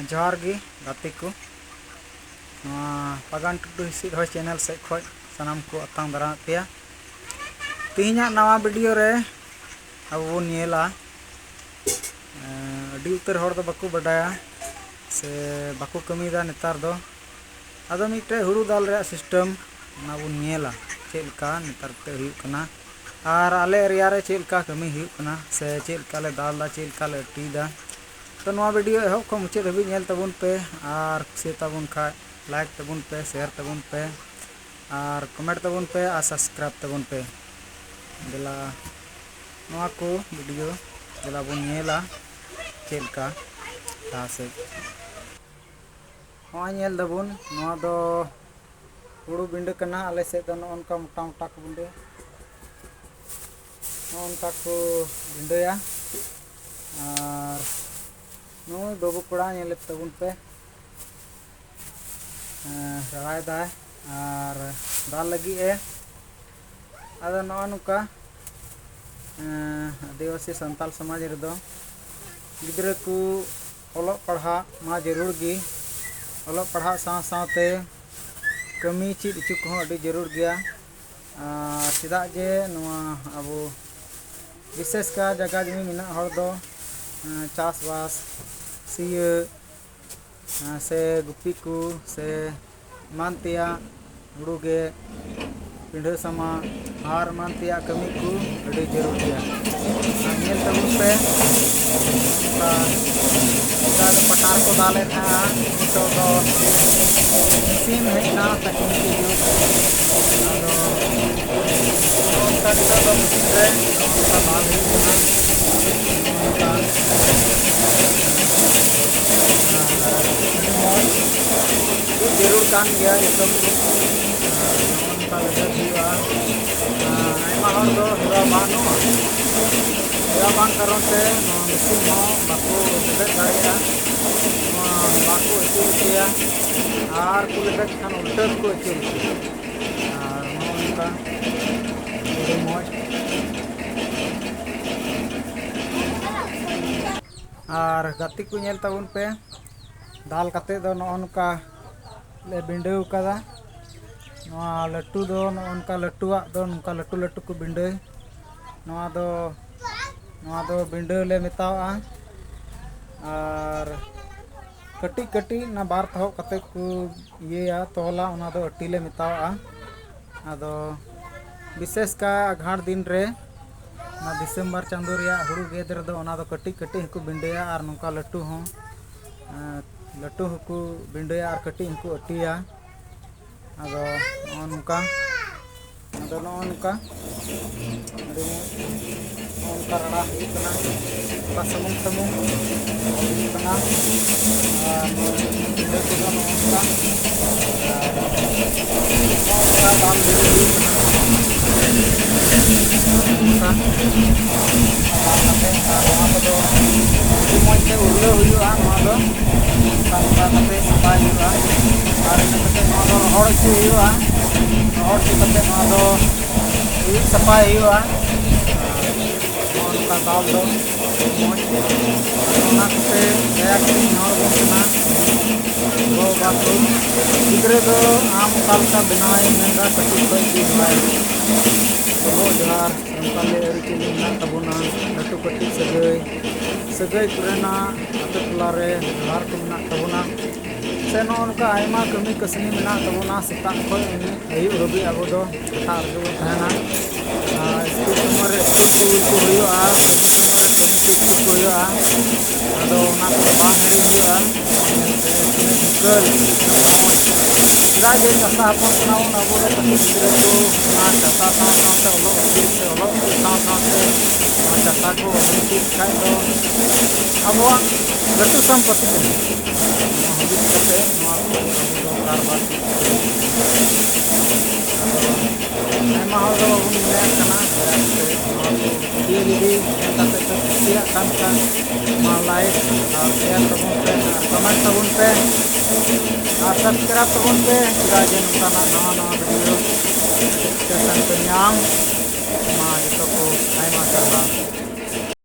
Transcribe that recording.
जोहार गी गाते को पागान टुडू हिसिद हो चैनल से खो सानाम को अतांग दारा पे तीना नवा वीडियो रे अब वो नेला अड़ी उतर हर दो बाकू बडाया से बाकू कमीदा नेतार दो आदो मिटे हुड़ू दाल रे सिस्टम ना वो नेला चेलका नेतार ते हुयु कना और आले एरिया रे चेलका कमी हुयु कना से चेलका ले दाल दा चेलका ले टीदा तो नवा वीडियो एहब को मुचाद धाबी नेल तबुन पे और कुसी तबुन खा लाइक तबुन पे शेयर तबुन पे और कमेंट तबुन पे और सब्सक्राइब तबुन पे दिला नवा को वीडियो दिला बुन नेला चेलका तासे नवा नेल दबुन नवा दो हुड़ू बिंड कना आले से दो नोनका मोटा मोटा को बिंडे नोनका को बिंडया और नोई बाबू कोड़ा नेले तबुन पे रवाय दाय और दाल लगी है आदो नुका आदिवासी संताल समाज रे दो गिद्रे को ओलोग पढ़ा मा जरूर गी ओलोग पढ़ा साथ साथे कमी चीज इचु को अड़ी जरूर गया चेदा जे नवा अबो विशेष का जगह जमी मिना हर दो चासबास सिया से गुपी को से मानतिया हुड़ूगे पिंढे समा हार मानतिया कमी को अड़ी जरूर गया नेल तबुन पे पटार को दाले था तो मशीन हेना तकनीकी मशीन रे दाल जरूर कान गया ये सब आयमा हर दो हेरा बानो हेरा बान कारण से मशीन हो बाको लेबेट दाड़ेया बाको अचूरया और को लेबेट खान उल्टा को अचूरया और नोनका अड़ी मौज और गाती को नेल तबुन पे दाल काते दो नोनका ले बिंडे कदा लट्टू दो नोनका लट्टुआ दो नोनका लट्टू लट्टू को बिंडे नवा दो बिंडे ले मेतावा और कटी कटी ना बार तहो कते को ये तोला उना दो अट्टी ले मेतावा आदो विशेष का अघाड़ दिन रे ना दिसंबर चांदो रिया हुड़ू गेद रे दो उना दो कटी कटी को बिंडेया और नोनका लट्टू हो लट्टू को बिंडेया और कटी इनको अटिया आदो नोनका रड़ा हुकना समूह समूह हुकना बिंडे को नोनका दाल मजते उल्ले हुआ साफाई हुआ और रहड़ चुआ रहड़ चुते सफाई हुआ दाल दो मज दो बाथरूम गिद्रे दो आम कालका बनाए मेरा कटी तो जोहार संताली अरिचली तबना लटू कटी सगई सगई कुरेना अतो टोला रे जोहार को मेना तबना से नोनका आयमा कमी कसनी मेना तबना सेता खो आयु रबी अब दो था रजो तहना स्कूल समर स्कूल को हुआ कमी को हुआ आदो ना को बाहर हुआ गल राजे चसा अपन बनाओ ना बोलो कटी गिद्रे को ना चसा साथ ओलो चसा को ठीक खाए दो अब लटू संपत्ति हबिट करते कारबार आयमा हर दो लाइक और शेयर तबुन पे कमेंट तबुन पे और सब्सक्राइब तबुन पे जे नवा नवा वीडियो स्टेशन पे नाम मा जो को आयमा करवा।